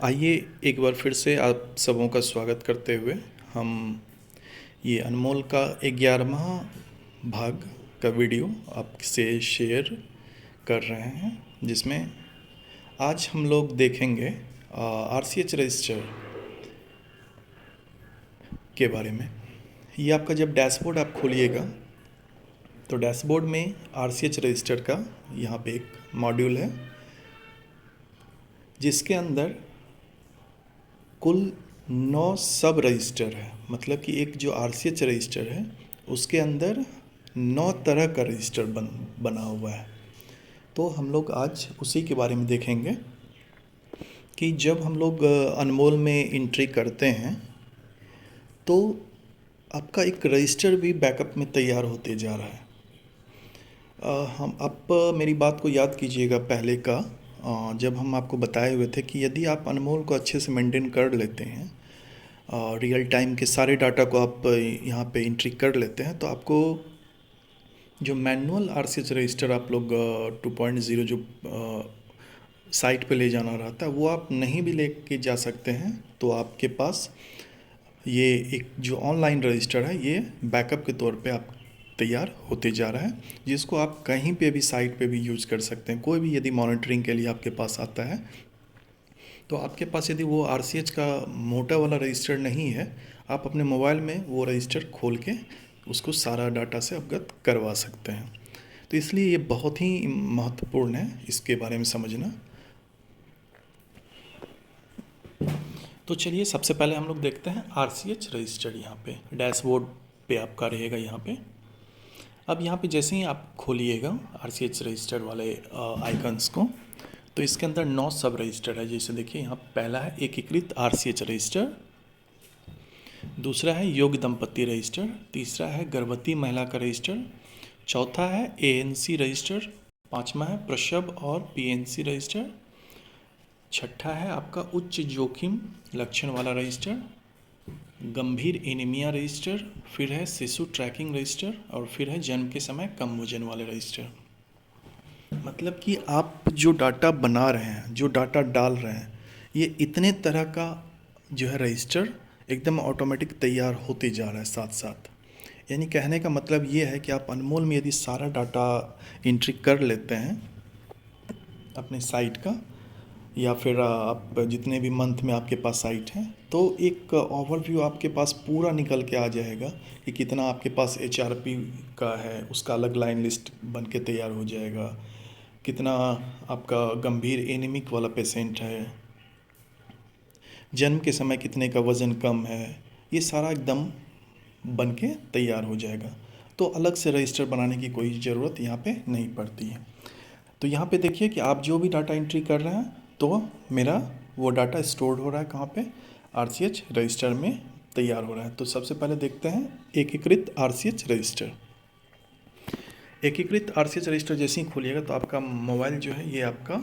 आइए एक बार फिर से आप सबों का स्वागत करते हुए हम ये अनमोल का 11वां भाग का वीडियो आपसे शेयर कर रहे हैं, जिसमें आज हम लोग देखेंगे RCH रजिस्टर के बारे में। ये आपका जब डैशबोर्ड आप खोलिएगा तो डैशबोर्ड में RCH रजिस्टर का यहाँ पे एक मॉड्यूल है, जिसके अंदर कुल 9 सब रजिस्टर है। मतलब कि एक जो RCH रजिस्टर है उसके अंदर 9 तरह का रजिस्टर बना हुआ है। तो हम लोग आज उसी के बारे में देखेंगे कि जब हम लोग अनमोल में एंट्री करते हैं तो आपका एक रजिस्टर भी बैकअप में तैयार होते जा रहा है। हम आप मेरी बात को याद कीजिएगा पहले का, जब हम आपको बताए हुए थे कि यदि आप अनमोल को अच्छे से मेंटेन कर लेते हैं, रियल टाइम के सारे डाटा को आप यहाँ पे एंट्री कर लेते हैं, तो आपको जो मैनुअल RCH रजिस्टर आप लोग 2.0 जो साइट पे ले जाना रहता है वो आप नहीं भी लेके जा सकते हैं। तो आपके पास ये एक जो ऑनलाइन रजिस्टर है ये बैकअप के तौर पे आप तैयार होते जा रहा है, जिसको आप कहीं पे भी साइट पे भी यूज़ कर सकते हैं। कोई भी यदि मॉनिटरिंग के लिए आपके पास आता है तो आपके पास यदि वो RCH का मोटा वाला रजिस्टर नहीं है, आप अपने मोबाइल में वो रजिस्टर खोल के उसको सारा डाटा से अवगत करवा सकते हैं। तो इसलिए ये बहुत ही महत्वपूर्ण है इसके बारे में समझना। तो चलिए सबसे पहले हम लोग देखते हैं RCH रजिस्टर। यहाँ पे डैशबोर्ड पे आपका रहेगा। यहाँ पे अब यहाँ पे जैसे ही आप खोलिएगा RCH रजिस्टर वाले आइकन्स को, तो इसके अंदर 9 सब रजिस्टर है। जैसे देखिए यहाँ पहला है एकीकृत RCH रजिस्टर, दूसरा है योग्य दंपति रजिस्टर, तीसरा है गर्भवती महिला का रजिस्टर, चौथा है ANC रजिस्टर, पांचवा है प्रसव और PNC रजिस्टर, छठा है आपका उच्च जोखिम लक्षण वाला रजिस्टर, गंभीर एनीमिया रजिस्टर, फिर है शिशु ट्रैकिंग रजिस्टर और फिर है जन्म के समय कम वजन वाले रजिस्टर। मतलब कि आप जो डाटा बना रहे हैं, जो डाटा डाल रहे हैं, ये इतने तरह का जो है रजिस्टर एकदम ऑटोमेटिक तैयार होते जा रहा है साथ साथ। यानी कहने का मतलब ये है कि आप अनमोल में यदि सारा डाटा एंट्री कर लेते हैं अपने साइट का, या फिर आप जितने भी मंथ में आपके पास साइट हैं, तो एक ओवरव्यू आपके पास पूरा निकल के आ जाएगा कि कितना आपके पास HRP का है, उसका अलग लाइन लिस्ट बन के तैयार हो जाएगा, कितना आपका गंभीर एनीमिक वाला पेशेंट है, जन्म के समय कितने का वज़न कम है, ये सारा एकदम बन के तैयार हो जाएगा। तो अलग से रजिस्टर बनाने की कोई ज़रूरत यहाँ पे नहीं पड़ती है। तो यहाँ पे देखिए कि आप जो भी डाटा एंट्री कर रहे हैं तो मेरा वो डाटा स्टोर हो रहा है कहाँ पे, RCH रजिस्टर में तैयार हो रहा है। तो सबसे पहले देखते हैं एकीकृत RCH रजिस्टर। एकीकृत RCH रजिस्टर जैसे ही खोलिएगा तो आपका मोबाइल जो है ये आपका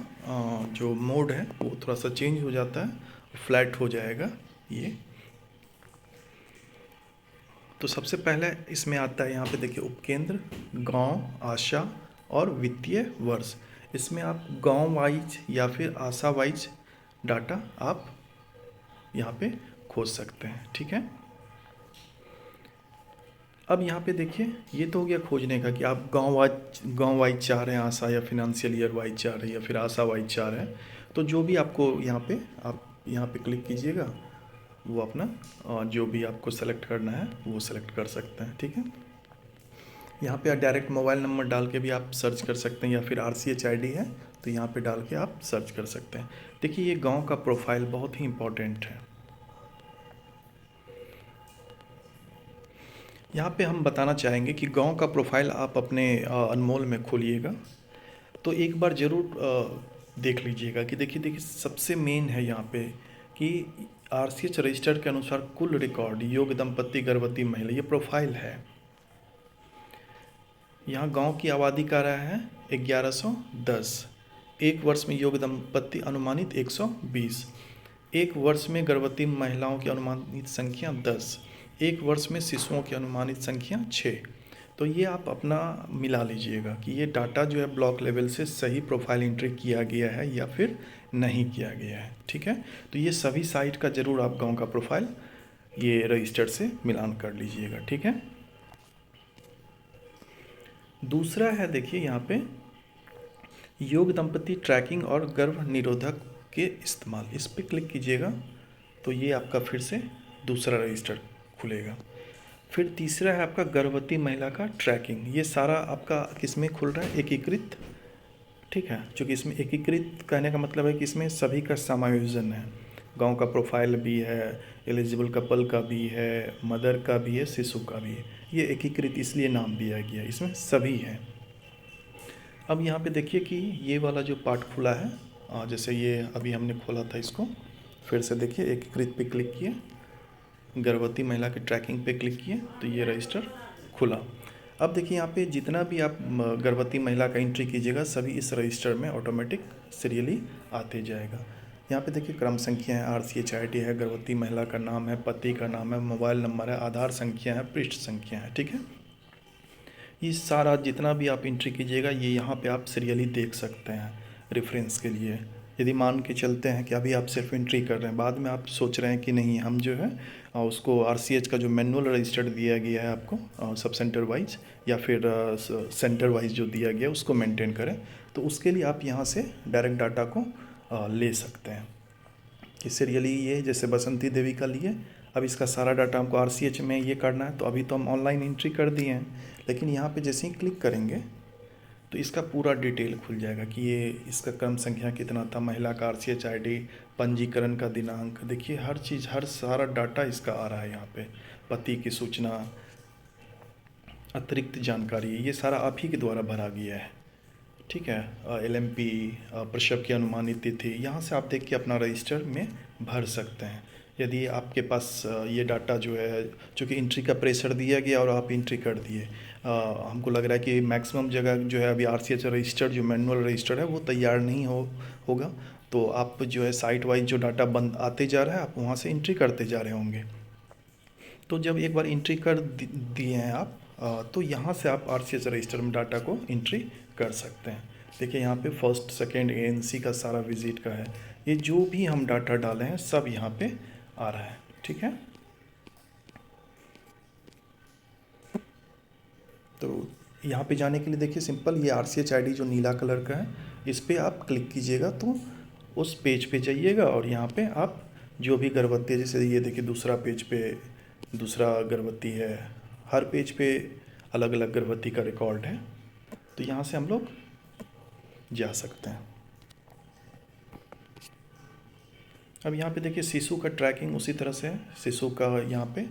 जो मोड है वो थोड़ा सा चेंज हो जाता है, फ्लैट हो जाएगा ये। तो सबसे पहले इसमें आता है, यहाँ पे देखिए उपकेंद्र, गांव, आशा और वित्तीय वर्ष। इसमें आप गांव वाइज या फिर आशा वाइज डाटा आप यहाँ पे खोज सकते हैं। ठीक है। अब यहाँ पे देखिए ये तो हो गया खोजने का कि आप गांव वाइज चाह रहे हैं आशा, या फिनेंशियल ईयर वाइज चाह रहे हैं, या फिर आशा वाइज चाह रहे हैं। तो जो भी आपको यहाँ पे आप यहाँ पे क्लिक कीजिएगा, वो अपना जो भी आपको सेलेक्ट करना है वो सेलेक्ट कर सकते हैं। ठीक है। यहाँ पे डायरेक्ट मोबाइल नंबर डाल के भी आप सर्च कर सकते हैं, या फिर RCH ID है तो यहाँ पे डाल के आप सर्च कर सकते हैं। देखिए ये गांव का प्रोफाइल बहुत ही इम्पोर्टेंट है। यहाँ पे हम बताना चाहेंगे कि गांव का प्रोफाइल आप अपने अनमोल में खोलिएगा तो एक बार ज़रूर देख लीजिएगा कि देखिए सबसे मेन है यहाँ पे कि RCH रजिस्टर के अनुसार कुल रिकॉर्ड योग्य दंपति गर्भवती महिला, ये प्रोफाइल है। यहाँ गांव की आबादी का रहा है 1110, एक वर्ष में योग्य दंपति अनुमानित 120, एक वर्ष में गर्भवती महिलाओं की अनुमानित संख्या 10, एक वर्ष में शिशुओं की अनुमानित संख्या 6। तो ये आप अपना मिला लीजिएगा कि ये डाटा जो है ब्लॉक लेवल से सही प्रोफाइल एंट्री किया गया है या फिर नहीं किया गया है। ठीक है, तो ये सभी साइट का ज़रूर आप गांव का प्रोफाइल ये रजिस्टर से मिलान कर लीजिएगा। ठीक है, दूसरा है देखिए यहाँ पे योग दंपति ट्रैकिंग और गर्भ निरोधक के इस्तेमाल, इस पर क्लिक कीजिएगा तो ये आपका फिर से दूसरा रजिस्टर खुलेगा। फिर तीसरा है आपका गर्भवती महिला का ट्रैकिंग, ये सारा आपका किसमें खुल रहा है, एकीकृत। ठीक है, चूँकि इसमें एकीकृत कहने का मतलब है कि इसमें सभी का समायोजन है, गांव का प्रोफाइल भी है, एलिजिबल कपल का भी है, मदर का भी है, शिशु का भी है। ये एकीकृत इसलिए नाम दिया गया, इसमें सभी है। अब यहाँ पे देखिए कि ये वाला जो पार्ट खुला है, जैसे ये अभी हमने खोला था, इसको फिर से देखिए, एकीकृत पे क्लिक किए, गर्भवती महिला के ट्रैकिंग पे क्लिक किए तो ये रजिस्टर खुला। अब देखिए यहाँ पे जितना भी आप गर्भवती महिला का एंट्री कीजिएगा सभी इस रजिस्टर में ऑटोमेटिक सीरियली आते जाएगा। यहाँ पे देखिए क्रम संख्या है, RCHID है, गर्भवती महिला का नाम है, पति का नाम है, मोबाइल नंबर है, आधार संख्या है, पृष्ठ संख्या है। ठीक है, ये सारा जितना भी आप एंट्री कीजिएगा ये यहाँ पे आप सीरियली देख सकते हैं रेफरेंस के लिए। यदि मान के चलते हैं कि अभी आप सिर्फ एंट्री कर रहे हैं, बाद में आप सोच रहे हैं कि नहीं हम जो है उसको RCH का जो मैनुअल रजिस्टर दिया गया है आपको सब सेंटर वाइज या फिर सेंटर वाइज जो दिया गया है उसको मेंटेन करें, तो उसके लिए आप यहाँ से डायरेक्ट डाटा को ले सकते हैं कि सीरियली ये जैसे बसंती देवी का लिए, अब इसका सारा डाटा हमको RCH में ये करना है, तो अभी तो हम ऑनलाइन एंट्री कर दिए हैं, लेकिन यहाँ पे जैसे ही क्लिक करेंगे तो इसका पूरा डिटेल खुल जाएगा कि ये इसका क्रम संख्या कितना था, महिला का RCHID, पंजीकरण का दिनांक, देखिए हर चीज़, हर सारा डाटा इसका आ रहा है यहाँ पे, पति की सूचना, अतिरिक्त जानकारी, ये सारा आप ही के द्वारा भरा गया है। ठीक है, LMP, प्रसव की अनुमानित तिथि, यहाँ से आप देख के अपना रजिस्टर में भर सकते हैं। यदि आपके पास ये डाटा जो है, चूँकि एंट्री का प्रेशर दिया गया और आप एंट्री कर दिए, हमको लग रहा है कि मैक्सिमम जगह जो है अभी RCH रजिस्टर जो मैनुअल रजिस्टर है वो तैयार नहीं होगा, तो आप जो है साइट वाइज जो डाटा बंद आते जा रहा है आप वहाँ से एंट्री करते जा रहे होंगे। तो जब एक बार एंट्री कर दिए हैं आप, तो यहाँ से आप RCH रजिस्टर में डाटा को एंट्री कर सकते हैं। देखिए यहाँ पे फर्स्ट सेकेंड ANC का सारा विजिट का है, ये जो भी हम डाटा डाले हैं सब यहाँ पे आ रहा है। ठीक है, तो यहाँ पे जाने के लिए देखिए सिंपल, ये RCHID जो नीला कलर का है इस पर आप क्लिक कीजिएगा तो उस पेज पे जाइएगा और यहाँ पे आप जो भी गर्भवती है, जैसे ये देखिए दूसरा पेज पे दूसरा गर्भवती है, हर पेज पे अलग अलग गर्भवती का रिकॉर्ड है, तो यहाँ से हम लोग जा सकते हैं। अब यहाँ पे देखिए शिशु का ट्रैकिंग उसी तरह से है, शिशु का यहाँ पे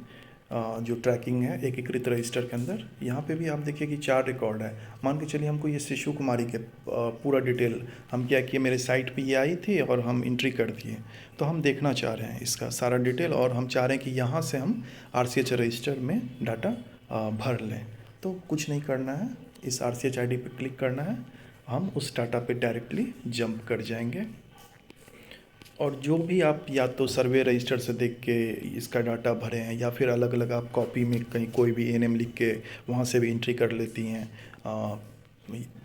जो ट्रैकिंग है एकीकृत रजिस्टर के अंदर, यहाँ पे भी आप देखिए कि 4 रिकॉर्ड है। मान के चलिए हमको ये शिशु कुमारी के पूरा डिटेल, हम क्या किए, मेरे साइट पे ये आई थी और हम एंट्री कर दिए, तो हम देखना चाह रहे हैं इसका सारा डिटेल और हम चाह रहे हैं कि यहाँ से हम RCH रजिस्टर में डाटा भर लें। तो कुछ नहीं करना है, इस RCHID पे क्लिक करना है, हम उस डाटा पे डायरेक्टली जंप कर जाएंगे और जो भी आप या तो सर्वे रजिस्टर से देख के इसका डाटा भरे हैं या फिर अलग अलग आप कॉपी में कहीं कोई भी ANM लिख के वहाँ से भी एंट्री कर लेती हैं।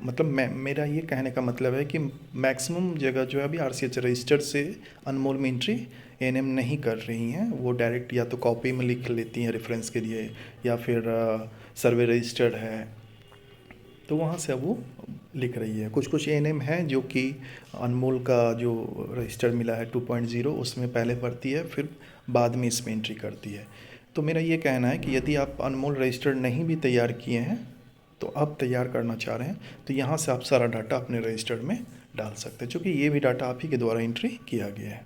मतलब मेरा ये कहने का मतलब है कि मैक्सिमम जगह जो है अभी RCH रजिस्टर से अनमोल में एंट्री ANM नहीं कर रही हैं, वो डायरेक्ट या तो कॉपी में लिख लेती हैं रेफरेंस के लिए या फिर सर्वे रजिस्टर्ड है तो वहाँ से अब वो लिख रही है। कुछ कुछ ANM है जो कि अनमोल का जो रजिस्टर मिला है 2.0 उसमें पहले भरती है फिर बाद में इसमें एंट्री करती है। तो मेरा ये कहना है कि यदि आप अनमोल रजिस्टर नहीं भी तैयार किए हैं तो अब तैयार करना चाह रहे हैं तो यहाँ से आप सारा डाटा अपने रजिस्टर में डाल सकते हैं, चूँकि ये भी डाटा आप ही के द्वारा एंट्री किया गया है।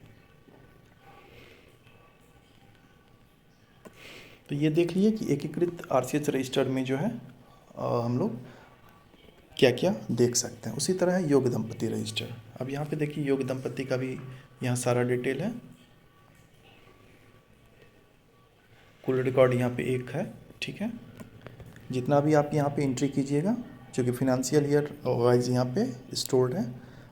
तो ये देख लिए कि एकीकृत RCH रजिस्टर में जो है हम लोग क्या क्या देख सकते हैं। उसी तरह है योग दंपति रजिस्टर। अब यहाँ पे देखिए योग दंपति का भी यहाँ सारा डिटेल है, कुल रिकॉर्ड यहाँ पे 1 है। ठीक है, जितना भी आप यहाँ पे एंट्री कीजिएगा जो कि फिनेंशियल ईयर वाइज यहाँ पे स्टोर्ड है।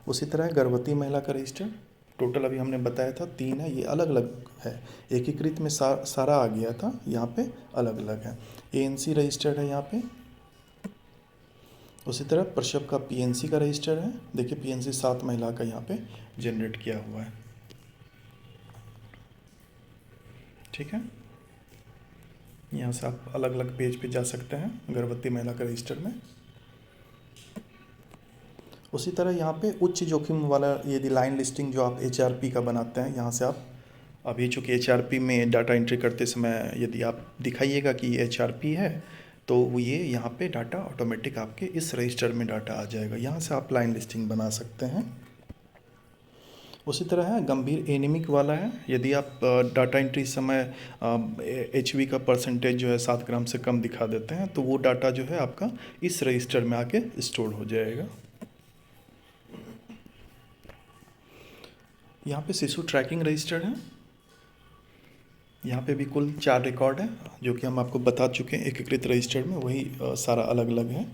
उसी तरह गर्भवती महिला का रजिस्टर टोटल अभी हमने बताया था 3 है, ये अलग अलग है, एकीकृत में सारा आ गया था, यहाँ पे अलग अलग है। ANC रजिस्टर्ड है यहाँ पे, उसी तरह प्रसव का पीएनसी का रजिस्टर है। देखिए पीएनसी 7 महिला का यहाँ पे जनरेट किया हुआ है। ठीक है, यहाँ से आप अलग अलग पेज पे जा सकते हैं गर्भवती महिला का रजिस्टर में। उसी तरह यहाँ पे उच्च जोखिम वाला यदि लाइन लिस्टिंग जो आप HRP का बनाते हैं, यहाँ से आप अभी चूँकि HRP में डाटा एंट्री करते समय यदि आप दिखाइएगा कि ये HRP है तो वो ये यहाँ पे डाटा ऑटोमेटिक आपके इस रजिस्टर में डाटा आ जाएगा। यहाँ से आप लाइन लिस्टिंग बना सकते हैं। उसी तरह है गंभीर एनीमिक वाला है। यदि आप डाटा एंट्री समय HB का परसेंटेज जो है 7 ग्राम से कम दिखा देते हैं तो वो डाटा जो है आपका इस रजिस्टर में आके स्टोर हो जाएगा। यहाँ पे शिशु ट्रैकिंग रजिस्टर है। यहाँ पे भी कुल 4 रिकॉर्ड है जो कि हम आपको बता चुके हैं एकीकृत रजिस्टर में, वही सारा अलग अलग है।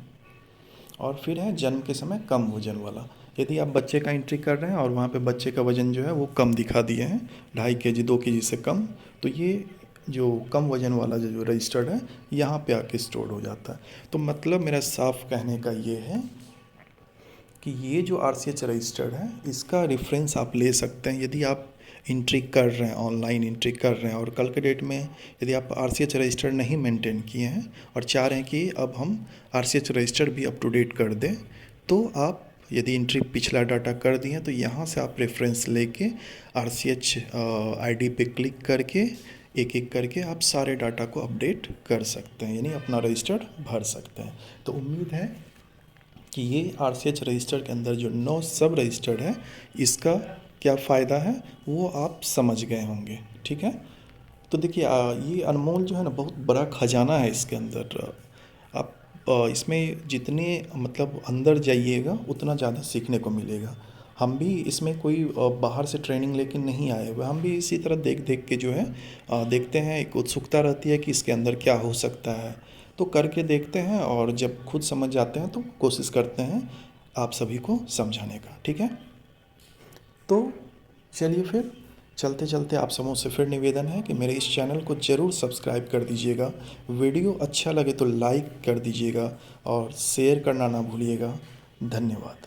और फिर है जन्म के समय कम वजन वाला। यदि आप बच्चे का एंट्री कर रहे हैं और वहाँ पे बच्चे का वजन जो है वो कम दिखा दिए हैं, 2.5 kg 2 kg से कम, तो ये जो कम वजन वाला जो रजिस्टर्ड है यहाँ पे आके स्टोर हो जाता है। तो मतलब मेरा साफ कहने का ये है कि ये जो RCH रजिस्टर्ड है इसका रेफरेंस आप ले सकते हैं यदि आप एंट्री कर रहे हैं, ऑनलाइन एंट्री कर रहे हैं और कल के डेट में यदि आप RCH रजिस्टर नहीं मेंटेन किए हैं और चाह रहे हैं कि अब हम RCH रजिस्टर भी अप टू डेट कर दें, तो आप यदि एंट्री पिछला डाटा कर दिए हैं तो यहाँ से आप रेफरेंस लेके RCH ID पे क्लिक करके एक एक करके आप सारे डाटा को अपडेट कर सकते हैं, यानी अपना रजिस्टर भर सकते हैं। तो उम्मीद है कि ये RCH रजिस्टर के अंदर जो 9 सब रजिस्टर्ड है इसका क्या फ़ायदा है वो आप समझ गए होंगे। ठीक है, तो देखिए ये अनमोल जो है ना बहुत बड़ा खजाना है इसके अंदर। आप इसमें जितने मतलब अंदर जाइएगा उतना ज़्यादा सीखने को मिलेगा। हम भी इसमें कोई बाहर से ट्रेनिंग लेके नहीं आए हुए, हम भी इसी तरह देख देख के जो है देखते हैं, एक उत्सुकता रहती है कि इसके अंदर क्या हो सकता है, तो करके देखते हैं और जब खुद समझ जाते हैं तो कोशिश करते हैं आप सभी को समझाने का। ठीक है, तो चलिए फिर चलते चलते आप समूह से फिर निवेदन है कि मेरे इस चैनल को ज़रूर सब्सक्राइब कर दीजिएगा, वीडियो अच्छा लगे तो लाइक कर दीजिएगा और शेयर करना ना भूलिएगा। धन्यवाद।